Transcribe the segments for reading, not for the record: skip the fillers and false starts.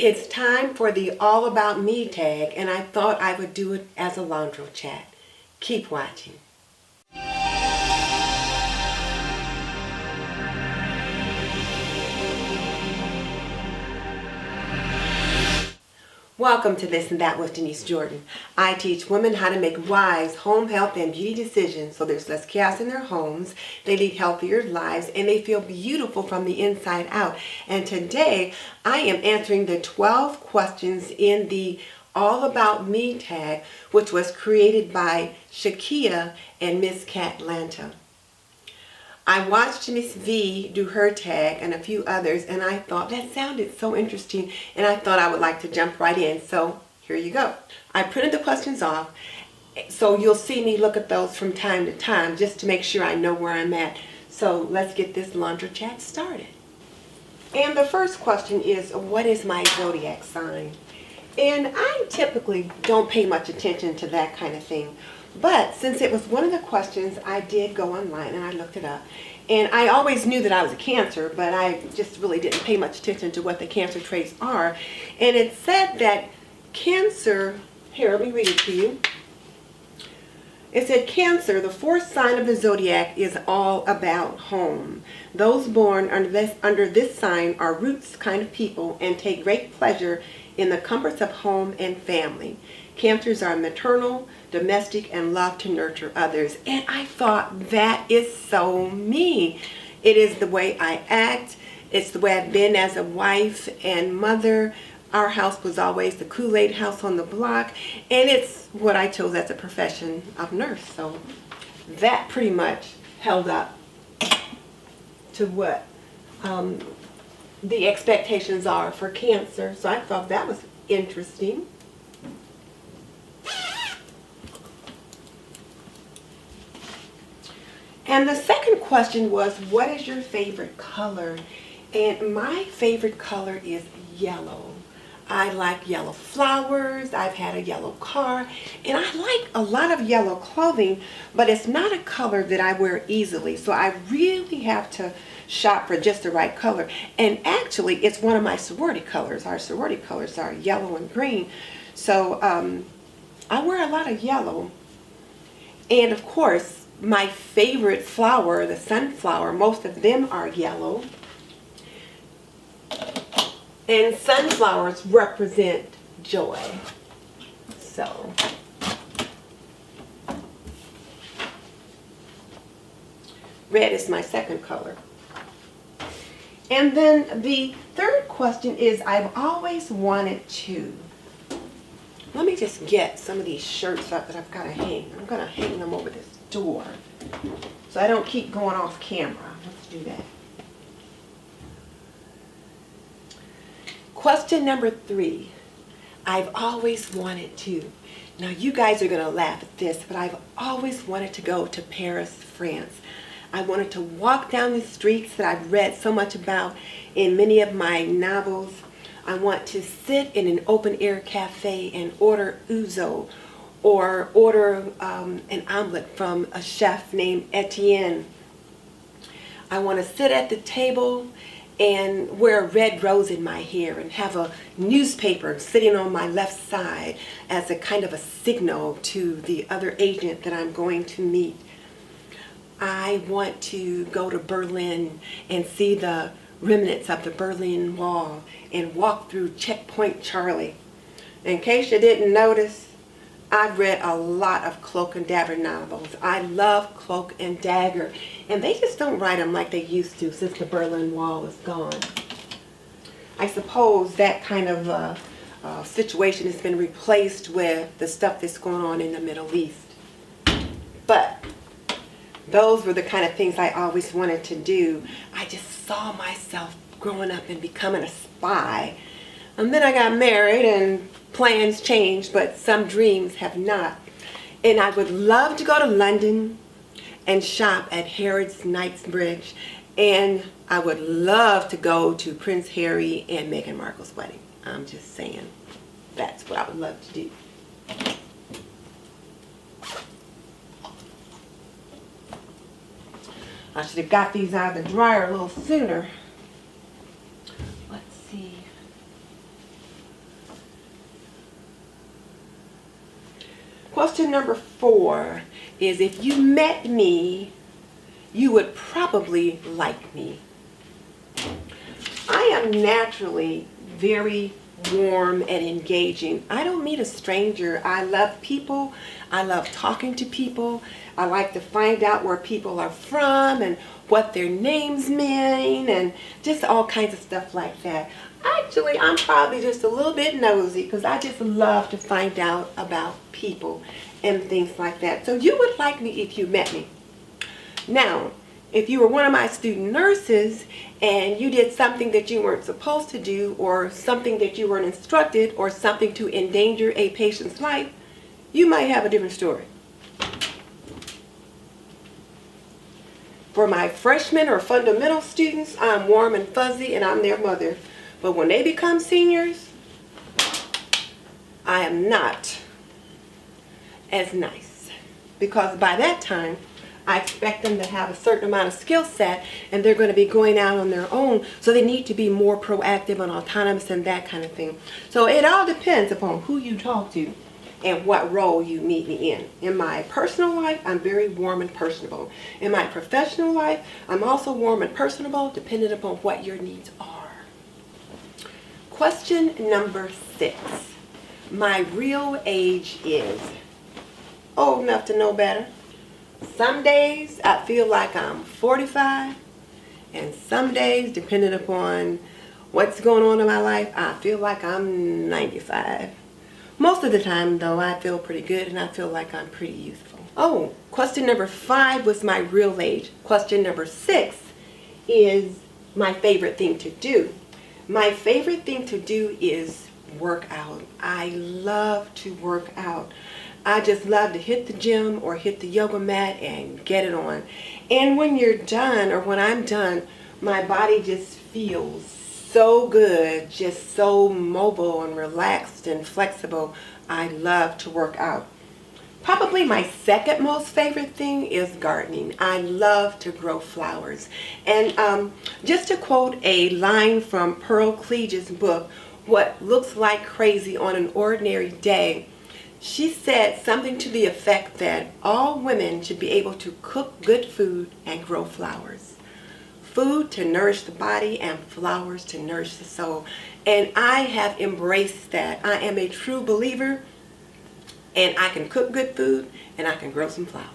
It's time for the All About Me tag, and I thought I would do it as a LaundroChat. Keep watching. Welcome to This and That with Denise Jordan. I teach women how to make wise home health and beauty decisions so there's less chaos in their homes, they lead healthier lives, and they feel beautiful from the inside out. And today I am answering the 12 questions in the All About Me tag, which was created by Shakia and Ms Catlanta. I watched Miss V do her tag and a few others, and I thought that sounded so interesting, and I thought I would like to jump right in. So here you go. I printed the questions off, so you'll see me look at those from time to time just to make sure I know where I'm at. So let's get this LaundroChat started. And the first question is, what is my zodiac sign? And I typically don't pay much attention to that kind of thing. But since it was one of the questions, I did go online and I looked it up. And I always knew that I was a Cancer, but I just really didn't pay much attention to what the Cancer traits are. And it said that Cancer, here, let me read it to you. It said, Cancer, the fourth sign of the zodiac, is all about home. Those born under this sign are roots kind of people and take great pleasure in the comforts of home and family. Cancers are maternal, domestic, and love to nurture others. And I thought, that is so me. It is the way I act. It's the way I've been as a wife and mother. Our house was always the Kool-Aid house on the block. And it's what I chose as a profession of nurse. So that pretty much held up to what the expectations are for Cancer. So I thought that was interesting. And the second question was, what is your favorite color? And my favorite color is yellow. I like yellow flowers. I've had a yellow car. And I like a lot of yellow clothing, but it's not a color that I wear easily. So I really have to shop for just the right color. And actually, it's one of my sorority colors. Our sorority colors are yellow and green. So I wear a lot of yellow. And of course, my favorite flower, the sunflower, most of them are yellow. And sunflowers represent joy. So red is my second color. And then the third question is, I've always wanted to. Let me just get some of these shirts up that I've got to hang. I'm going to hang them over this door so I don't keep going off camera. Let's do that. Question number 3. I've always wanted to. Now you guys are going to laugh at this, but I've always wanted to go to Paris, France. I wanted to walk down the streets that I've read so much about in many of my novels. I want to sit in an open-air cafe and order ouzo, or order an omelet from a chef named Etienne. I want to sit at the table and wear a red rose in my hair and have a newspaper sitting on my left side as a kind of a signal to the other agent that I'm going to meet. I want to go to Berlin and see the remnants of the Berlin Wall and walk through Checkpoint Charlie. In case you didn't notice, I've read a lot of Cloak and Dagger novels. I love Cloak and Dagger, and they just don't write them like they used to since the Berlin Wall is gone. I suppose that kind of situation has been replaced with the stuff that's going on in the Middle East. But those were the kind of things I always wanted to do. I just saw myself growing up and becoming a spy. And then I got married and plans changed, but some dreams have not. And I would love to go to London and shop at Harrods Knightsbridge. And I would love to go to Prince Harry and Meghan Markle's wedding. I'm just saying, that's what I would love to do. I should have got these out of the dryer a little sooner. Let's see. Question number 4 is, if you met me, you would probably like me. I am naturally very warm and engaging. I don't meet a stranger. I love people. I love talking to people. I like to find out where people are from and what their names mean and just all kinds of stuff like that. Actually, I'm probably just a little bit nosy because I just love to find out about people and things like that. So you would like me if you met me. Now, if you were one of my student nurses and you did something that you weren't supposed to do, or something that you weren't instructed, or something to endanger a patient's life, you might have a different story. For my freshmen or fundamental students, I'm warm and fuzzy and I'm their mother. But when they become seniors, I am not as nice. Because by that time, I expect them to have a certain amount of skill set and they're going to be going out on their own. So they need to be more proactive and autonomous and that kind of thing. So it all depends upon who you talk to and what role you meet me in. In my personal life, I'm very warm and personable. In my professional life, I'm also warm and personable, depending upon what your needs are. Question number 6. My real age is old enough to know better. Some days I feel like I'm 45, and some days, depending upon what's going on in my life, I feel like I'm 95. Most of the time, though, I feel pretty good and I feel like I'm pretty youthful. Oh, question number 5 was my real age. Question number 6 is my favorite thing to do. My favorite thing to do is work out. I love to work out. I just love to hit the gym or hit the yoga mat and get it on. And when you're done, or when I'm done, my body just feels so good, just so mobile and relaxed and flexible. I love to work out. Probably my second most favorite thing is gardening. I love to grow flowers. And just to quote a line from Pearl Cleage's book, What Looks Like Crazy on an Ordinary Day, she said something to the effect that all women should be able to cook good food and grow flowers. Food to nourish the body and flowers to nourish the soul. And I have embraced that. I am a true believer, and I can cook good food and I can grow some flowers.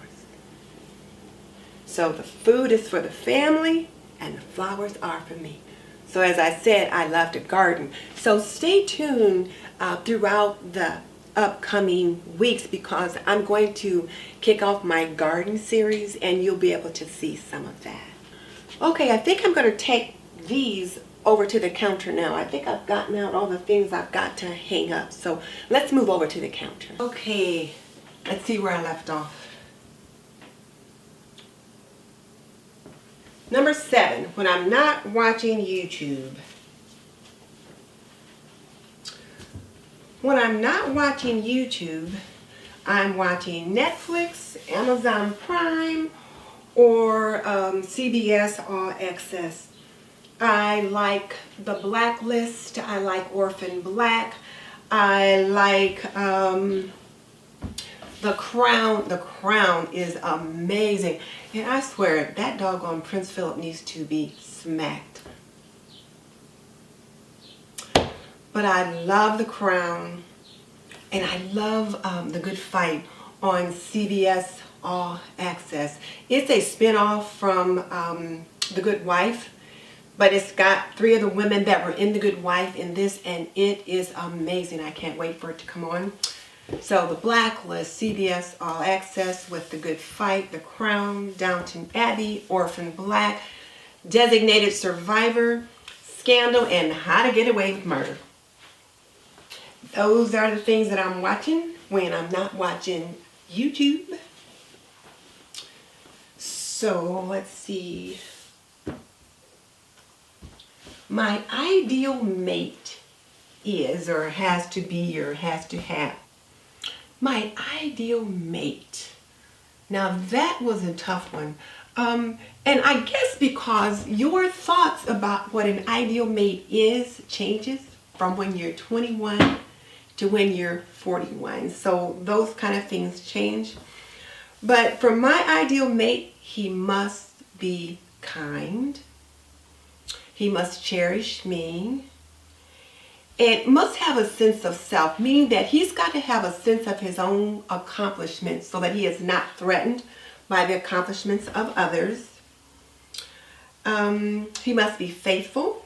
So the food is for the family and the flowers are for me. So as I said, I love to garden. So stay tuned throughout the upcoming weeks, because I'm going to kick off my garden series and you'll be able to see some of that. Okay, I think I'm going to take these over to the counter now. I think I've gotten out all the things I've got to hang up. So let's move over to the counter. Okay, let's see where I left off. Number 7, when I'm not watching YouTube. When I'm not watching YouTube, I'm watching Netflix, Amazon Prime, or CBS All Access. I like The Blacklist. I like Orphan Black. I like The Crown. The Crown is amazing. And I swear, that doggone Prince Philip needs to be smacked. But I love The Crown, and I love The Good Fight on CBS All Access. It's a spin-off from The Good Wife, but it's got 3 of the women that were in The Good Wife in this, and it is amazing. I can't wait for it to come on. So The Blacklist, CBS All Access with The Good Fight, The Crown, Downton Abbey, Orphan Black, Designated Survivor, Scandal, and How to Get Away with Murder. Those are the things that I'm watching when I'm not watching YouTube. So let's see. My ideal mate is, or has to be, or has to have. My ideal mate. Now that was a tough one. And I guess because your thoughts about what an ideal mate is changes from when you're 21 to when you're 41. So those kind of things change. But for my ideal mate, he must be kind. He must cherish me. It must have a sense of self, meaning that he's got to have a sense of his own accomplishments so that he is not threatened by the accomplishments of others. He must be faithful,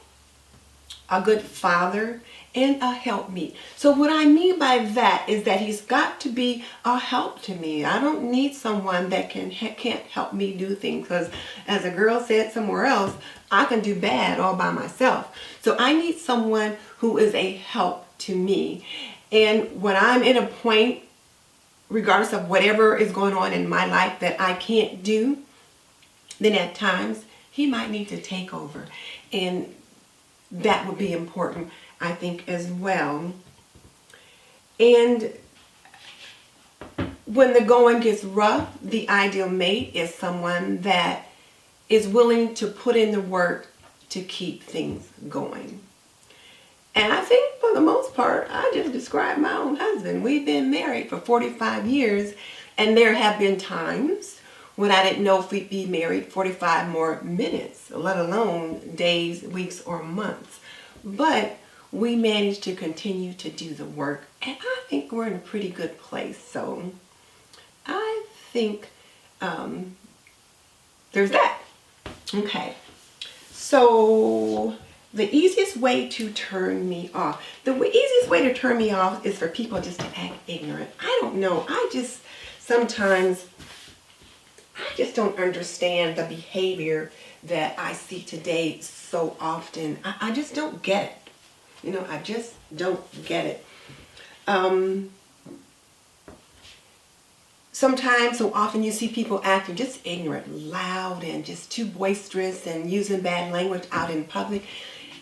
a good father, and a helpmeet. So what I mean by that is that he's got to be a help to me. I don't need someone that can't help me do things, because as a girl said somewhere else, I can do bad all by myself. So I need someone who is a help to me. And when I'm in a point, regardless of whatever is going on in my life that I can't do, then at times he might need to take over. And that would be important, I think, as well. And when the going gets rough, the ideal mate is someone that is willing to put in the work to keep things going. And I think for the most part, I just described my own husband. We've been married for 45 years, and there have been times when I didn't know if we'd be married 45 more minutes, let alone days, weeks, or months. But we managed to continue to do the work, and I think we're in a pretty good place. So I think there's that. Okay, so the easiest way to turn me off. The easiest way to turn me off is for people just to act ignorant. I don't know. Sometimes I just don't understand the behavior that I see today so often. I just don't get it. You know, I just don't get it. Sometimes, so often you see people acting just ignorant, loud, and just too boisterous and using bad language out in public.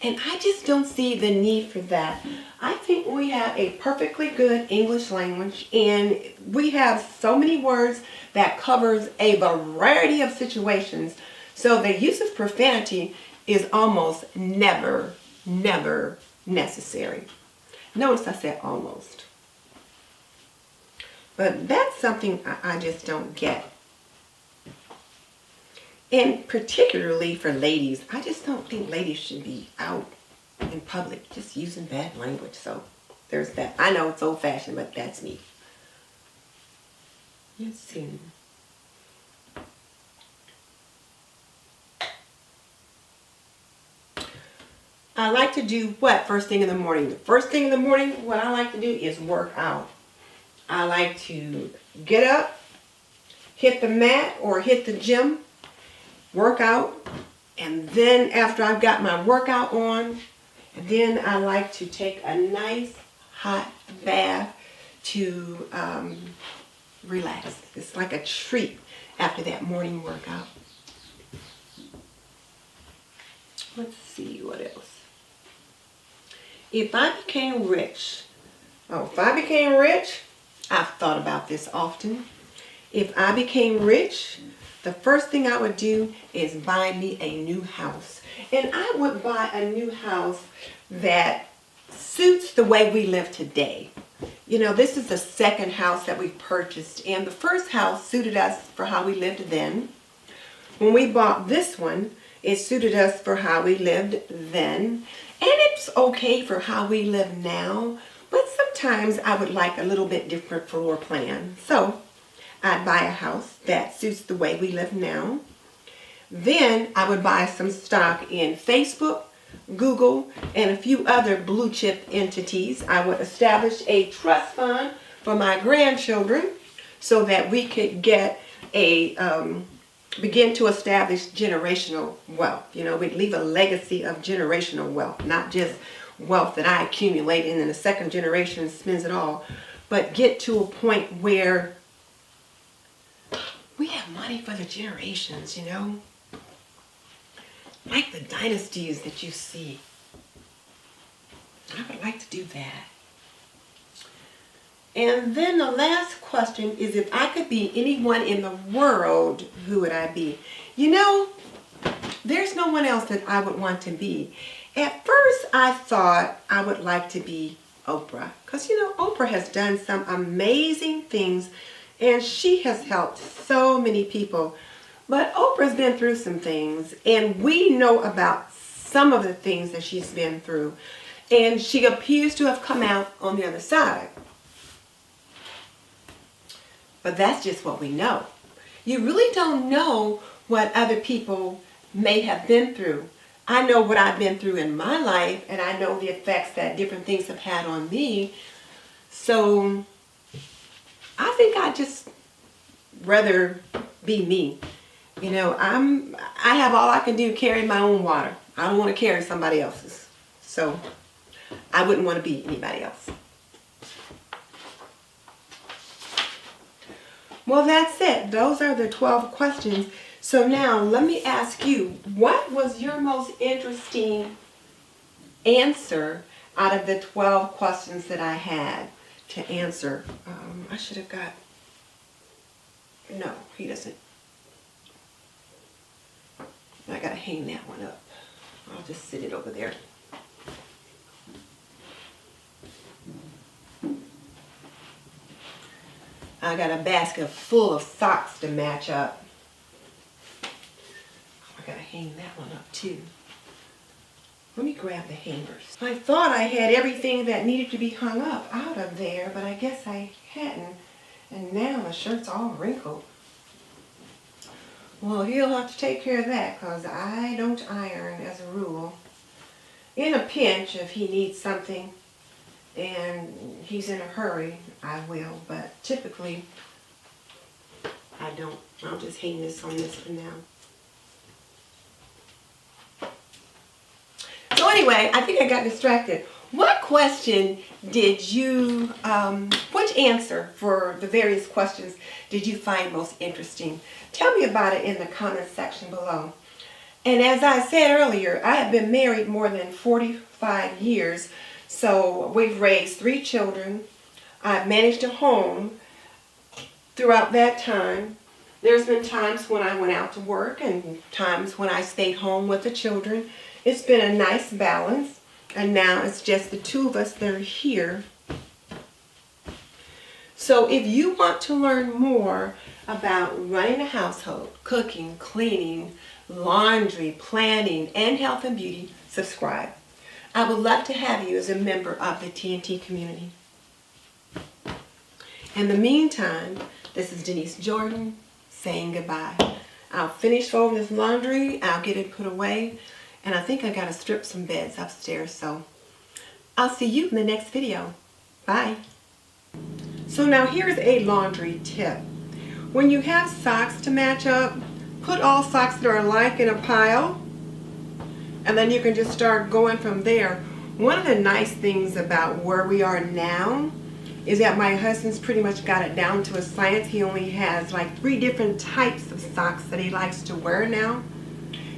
And I just don't see the need for that. I think we have a perfectly good English language, and we have so many words that covers a variety of situations. So the use of profanity is almost never necessary. Notice I said almost. But that's something I just don't get. And particularly for ladies, I just don't think ladies should be out in public just using bad language. So there's that. I know it's old-fashioned, but that's me. Let's see. I like to do what first thing in the morning? The first thing in the morning, what I like to do is work out. I like to get up, hit the mat or hit the gym, work out, and then after I've got my workout on, then I like to take a nice hot bath to relax. It's like a treat after that morning workout. Let's see what else. If I became rich, I've thought about this often. If I became rich, the first thing I would do is buy me a new house. And I would buy a new house that suits the way we live today. You know, this is the second house that we purchased, and the first house suited us for how we lived then. When we bought this one, it suited us for how we lived then. And it's okay for how we live now, but sometimes I would like a little bit different floor plan. So I'd buy a house that suits the way we live now. Then I would buy some stock in Facebook, Google, and a few other blue chip entities. I would establish a trust fund for my grandchildren so that we could get begin to establish generational wealth. You know, we'd leave a legacy of generational wealth, not just wealth that I accumulate and then the second generation spends it all, but get to a point where we have money for the generations, you know, like the dynasties that you see. I would like to do that. And then the last question is, if I could be anyone in the world, who would I be? You know, there's no one else that I would want to be. At first, I thought I would like to be Oprah. Because, you know, Oprah has done some amazing things and she has helped so many people. But Oprah's been through some things and we know about some of the things that she's been through. And she appears to have come out on the other side. But that's just what we know. You really don't know what other people may have been through. I know what I've been through in my life, and I know the effects that different things have had on me. So I think I'd just rather be me. You know, I have all I can do, carry my own water. I don't want to carry somebody else's. So I wouldn't want to be anybody else. Well, that's it. Those are the 12 questions. So now let me ask you, what was your most interesting answer out of the 12 questions that I had to answer? I should have got, no, he doesn't. I gotta hang that one up. I'll just sit it over there. I got a basket full of socks to match up. I gotta hang that one up too. Let me grab the hangers. I thought I had everything that needed to be hung up out of there, but I guess I hadn't. And now the shirt's all wrinkled. Well, he'll have to take care of that because I don't iron as a rule. In a pinch, if he needs something and he's in a hurry, I will, but typically I don't. I'll just hang this on this for now. So anyway, I think I got distracted. What question did you, which answer for the various questions did you find most interesting? Tell me about it in the comment section below. And as I said earlier, I have been married more than 45 years. So we've raised 3 children. I've managed a home throughout that time. There's been times when I went out to work and times when I stayed home with the children. It's been a nice balance. And now it's just the 2 of us that are here. So if you want to learn more about running a household, cooking, cleaning, laundry, planning, and health and beauty, subscribe. I would love to have you as a member of the TNT community. In the meantime, this is Denise Jordan saying goodbye. I'll finish folding this laundry, I'll get it put away, and I think I gotta strip some beds upstairs, so I'll see you in the next video. Bye. So now here's a laundry tip. When you have socks to match up, put all socks that are alike in a pile, and then you can just start going from there. One of the nice things about where we are now is that my husband's pretty much got it down to a science. He only has like 3 different types of socks that he likes to wear now.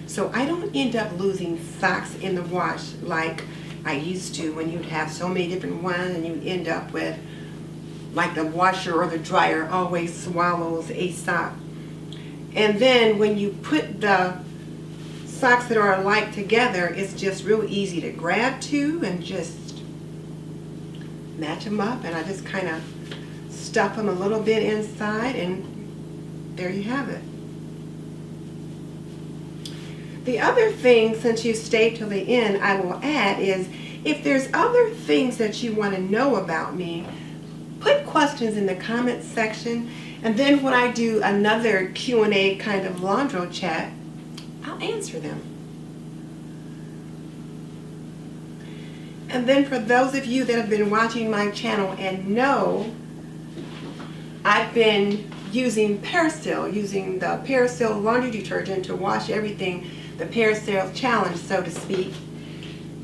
So I don't end up losing socks in the wash like I used to, when you'd have so many different ones and you'd end up with like the washer or the dryer always swallows a sock. And then when you put the socks that are alike together, it's just real easy to grab to and just match them up. And I just kind of stuff them a little bit inside and there you have it. The other thing, since you stayed till the end, I will add is if there's other things that you want to know about me, put questions in the comments section, and then when I do another Q&A kind of LaundroChat, I'll answer them. And then for those of you that have been watching my channel and know, I've been using Parasil, using the Parasil laundry detergent to wash everything, the Parasil challenge, so to speak.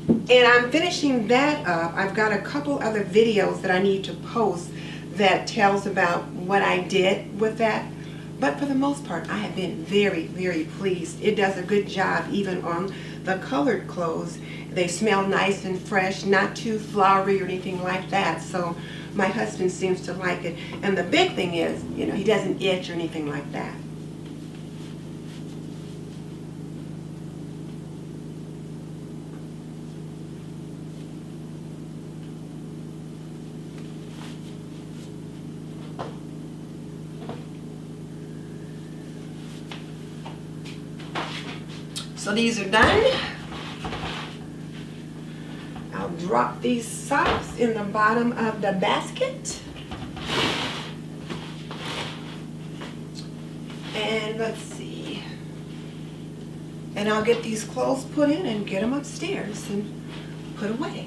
And I'm finishing that up. I've got a couple other videos that I need to post that tells about what I did with that. But for the most part, I have been very, very pleased. It does a good job even on the colored clothes. They smell nice and fresh, not too flowery or anything like that. So my husband seems to like it. And the big thing is, you know, he doesn't itch or anything like that. So these are done. I'll drop these socks in the bottom of the basket. And let's see. And I'll get these clothes put in and get them upstairs and put away.